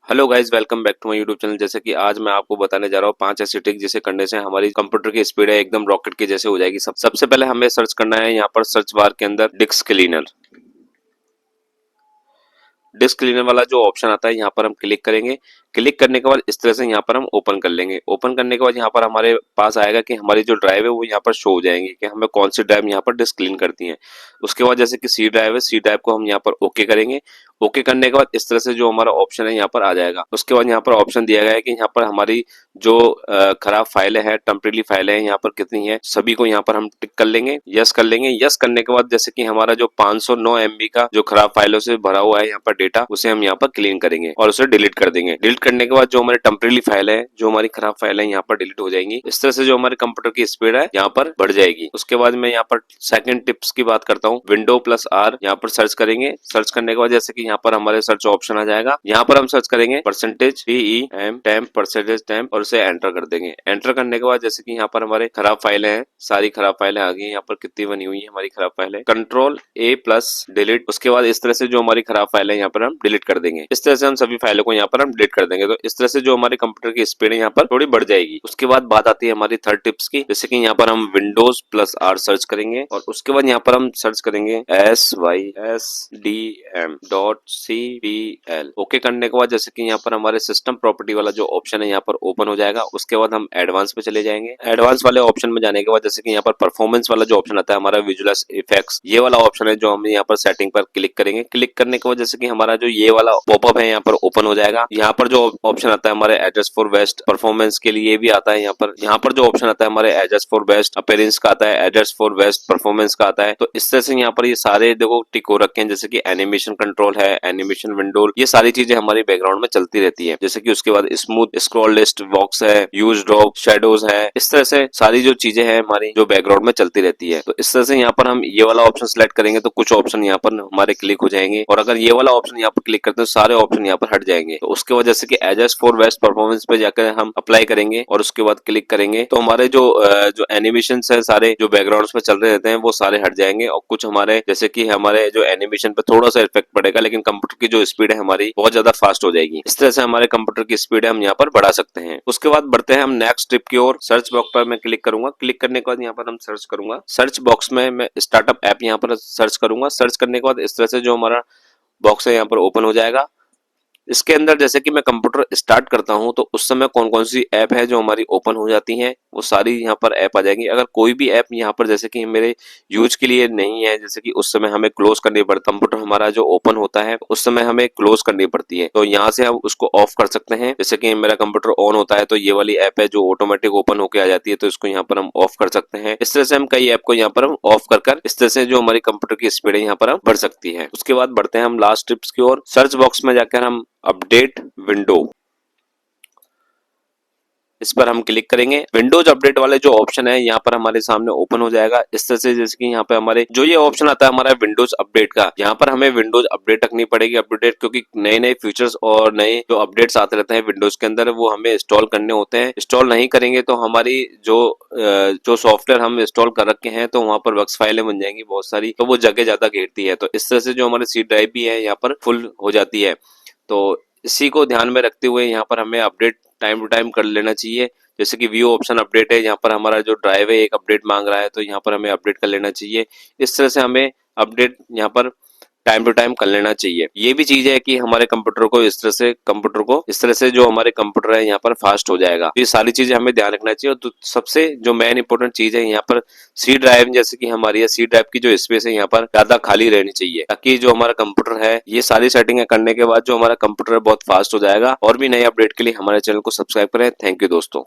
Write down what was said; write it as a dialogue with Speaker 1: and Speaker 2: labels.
Speaker 1: Hello guys, welcome back to my YouTube channel. जैसे कि आज मैं आपको बताने जा रहा हूँ 5 ऐसी ट्रिक जिसे करने से हमारी कंप्यूटर की स्पीड है एकदम रॉकेट के जैसे हो जाएगी। सबसे पहले हमें सर्च करना है यहाँ पर सर्च बार के अंदर डिस्क क्लीनर। डिस्क क्लीनर वाला जो ऑप्शन आता है यहाँ पर हम क्लिक करेंगे। क्लिक करने के बाद इस तरह से यहाँ पर हम ओपन कर लेंगे। ओपन करने के बाद यहाँ पर हमारे पास आएगा कि हमारी जो ड्राइव है वो यहाँ पर शो हो जाएंगी कि हमें कौन सी ड्राइव यहाँ पर डिस्क क्लीन करती है। उसके बाद जैसे कि सी ड्राइव है, सी ड्राइव को हम यहाँ पर ओके करेंगे। ओके करने के बाद इस तरह से जो हमारा ऑप्शन है यहाँ पर आ जाएगा। उसके बाद यहाँ पर ऑप्शन दिया गया है कि यहाँ पर हमारी जो खराब फाइलें हैं, टेम्परेरी फाइलें हैं, यहाँ पर कितनी है, सभी को यहाँ पर हम टिक कर लेंगे, यस कर लेंगे। यस करने के बाद जैसे कि हमारा जो 509 MB का जो खराब फाइलों से भरा हुआ है यहाँ पर डेटा, उसे हम यहाँ पर क्लीन करेंगे और उसे डिलीट कर देंगे। डिलीट करने के बाद जो हमारी टेम्परेरी फाइल है, जो हमारी खराब फाइल है, यहाँ पर डिलीट हो जाएंगी। इस तरह से जो हमारे कंप्यूटर की स्पीड है यहाँ पर बढ़ जाएगी। उसके बाद मैं यहाँ पर सेकंड टिप्स की बात करता हूँ। Windows+R यहाँ पर सर्च करेंगे। सर्च करने के बाद जैसे कि यहाँ पर हमारे सर्च ऑप्शन आ जाएगा। यहाँ पर हम सर्च करेंगे %TEM temp %temp और उसे एंटर कर देंगे। एंटर करने के बाद जैसे कि यहाँ पर हमारे खराब फाइलें हैं, सारी खराब फाइलें आ गई। यहाँ पर कितनी बनी हुई है हमारी खराब फाइलें, Ctrl+A डिलीट। उसके बाद इस तरह से जो हमारी खराब फाइल है यहाँ पर हम डिलीट कर देंगे। इस तरह से हम सभी फाइलों को यहाँ पर हम डिलीट कर देंगे। तो इस तरह से जो हमारे कंप्यूटर की स्पीड है यहाँ पर थोड़ी बढ़ जाएगी। उसके बाद बात आती है हमारी थर्ड टिप्स की। जैसे कि यहाँ पर हम Windows+R सर्च करेंगे और उसके बाद यहाँ पर हम सर्च करेंगे sysdm.cpl। ओके करने के बाद जैसे कि यहाँ पर हमारे सिस्टम प्रॉपर्टी वाला जो ऑप्शन है यहाँ पर ओपन हो जाएगा। उसके बाद हम एडवांस पे चले जाएंगे। एडवांस वाले ऑप्शन में जाने के बाद जैसे कि यहाँ पर परफॉर्मेंस वाला जो ऑप्शन आता है हमारा विजुअल इफेक्ट्स, ये वाला ऑप्शन है जो हम यहाँ पर सेटिंग पर क्लिक करेंगे। क्लिक करने के बाद जैसे कि हमारा जो ये वाला पॉपअप है यहाँ पर ओपन हो जाएगा। यहाँ पर जो ऑप्शन आता है हमारे एडजस्ट फॉर बेस्ट परफॉर्मेंस के लिए भी आता है। यहाँ पर जो ऑप्शन आता है हमारे एडजस्ट फॉर बेस्ट अपीयरेंस का आता है, एडजस्ट फॉर बेस्ट परफॉर्मेंस का आता है। तो इस तरह से यहाँ पर ये सारे देखो टिक हो रखे हैं। जैसे कि एनिमेशन कंट्रोल है, एनिमेशन विंडो, ये सारी चीजें हमारी बैकग्राउंड में चलती रहती है। जैसे कि उसके बाद स्मूथ स्क्रॉल लिस्ट बॉक्स है, यूज ड्रॉप शेडोज है, इस तरह से सारी जो चीजें हैं हमारी जो बैकग्राउंड में चलती रहती है। तो इस तरह से यहाँ पर हम ये वाला ऑप्शन सिलेक्ट करेंगे तो कुछ ऑप्शन यहाँ पर हमारे क्लिक हो जाएंगे और अगर ये वाला ऑप्शन यहाँ पर क्लिक करते हैं तो सारे ऑप्शन यहाँ पर हट जाएंगे। तो उसके बाद जैसे कि एडजस्ट फॉर बेस्ट परफॉर्मेंस पे जाकर हम अप्लाई करेंगे और उसके बाद क्लिक करेंगे तो हमारे जो एनिमेशन है सारे जो बैकग्राउंड में चल रहे रहते हैं वो सारे हट जाएंगे और कुछ हमारे जैसे कि हमारे जो एनिमेशन पे थोड़ा सा इफेक्ट पड़ेगा, लेकिन कंप्यूटर की जो स्पीड है हमारी बहुत ज्यादा फास्ट हो जाएगी। इस तरह से हमारे कंप्यूटर की स्पीड है हम यहाँ पर बढ़ा सकते हैं। उसके बाद बढ़ते हैं हम नेक्स्ट टिप की ओर। सर्च बॉक्स पर मैं क्लिक करूंगा। क्लिक करने के बाद यहाँ पर हम सर्च करूंगा। सर्च बॉक्स में मैं स्टार्टअप ऐप यहाँ पर सर्च करूंगा। सर्च करने के बाद इस तरह से जो हमारा बॉक्स है यहाँ पर ओपन हो जाएगा। इसके अंदर जैसे कि मैं कंप्यूटर स्टार्ट करता हूं तो उस समय कौन कौन सी ऐप है जो हमारी ओपन हो जाती हैं, वो सारी यहाँ पर ऐप आ जाएंगी। अगर कोई भी ऐप यहाँ पर जैसे कि मेरे यूज के लिए नहीं है, जैसे कि उस समय हमें क्लोज करनी पड़ती, कंप्यूटर हमारा जो ओपन होता है उस समय हमें क्लोज करनी पड़ती है, तो यहाँ से हम उसको ऑफ कर सकते हैं। जैसे कि मेरा कंप्यूटर ऑन होता है तो ये वाली ऐप है जो ऑटोमेटिक ओपन होकर आ जाती है, तो इसको यहाँ पर हम ऑफ कर सकते हैं। इस तरह से हम कई ऐप को यहाँ पर हम ऑफ कर इस तरह से जो हमारी कंप्यूटर की स्पीड है यहाँ पर हम बढ़ सकती है। उसके बाद बढ़ते हैं हम लास्ट टिप्स की ओर। सर्च बॉक्स में जाकर हम अपडेट विंडो, इस पर हम क्लिक करेंगे। विंडोज अपडेट वाले जो ऑप्शन है यहाँ पर हमारे सामने ओपन हो जाएगा। इस तरह से जैसे कि यहाँ पे हमारे जो ये ऑप्शन आता है हमारा विंडोज अपडेट का, यहाँ पर हमें विंडोज अपडेट रखनी पड़ेगी। अपडेट क्योंकि नए नए फीचर्स और नए जो अपडेट्स आते रहते हैं विंडोज के अंदर वो हमें इंस्टॉल करने होते हैं। इंस्टॉल नहीं करेंगे तो हमारी जो सॉफ्टवेयर हम इंस्टॉल कर रखे हैं तो वहाँ पर वर्क्स फाइलें बन जाएंगी बहुत सारी, तो वो जगह ज्यादा घेरती है। तो इस तरह से जो हमारी सी ड्राइव भी है यहाँ पर फुल हो जाती है। तो इसी को ध्यान में रखते हुए यहाँ पर हमें अपडेट टाइम टू टाइम कर लेना चाहिए। जैसे कि व्यू ऑप्शन अपडेट है, यहाँ पर हमारा जो ड्राइव है एक अपडेट मांग रहा है तो यहाँ पर हमें अपडेट कर लेना चाहिए। इस तरह से हमें अपडेट यहाँ पर टाइम टू टाइम कर लेना चाहिए। ये भी चीज है कि हमारे कंप्यूटर को इस तरह से जो हमारे कंप्यूटर है यहाँ पर फास्ट हो जाएगा। ये सारी चीजें हमें ध्यान रखना चाहिए। तो सबसे जो मेन इंपॉर्टेंट चीज है यहाँ पर सी ड्राइव, जैसे कि हमारी सी ड्राइव की जो स्पेस है यहाँ पर ज्यादा खाली रहनी चाहिए, ताकि जो हमारा कंप्यूटर है ये सारी सेटिंग करने के बाद जो हमारा कंप्यूटर बहुत फास्ट हो जाएगा। और भी नए अपडेट के लिए हमारे चैनल को सब्सक्राइब करें। थैंक यू दोस्तों।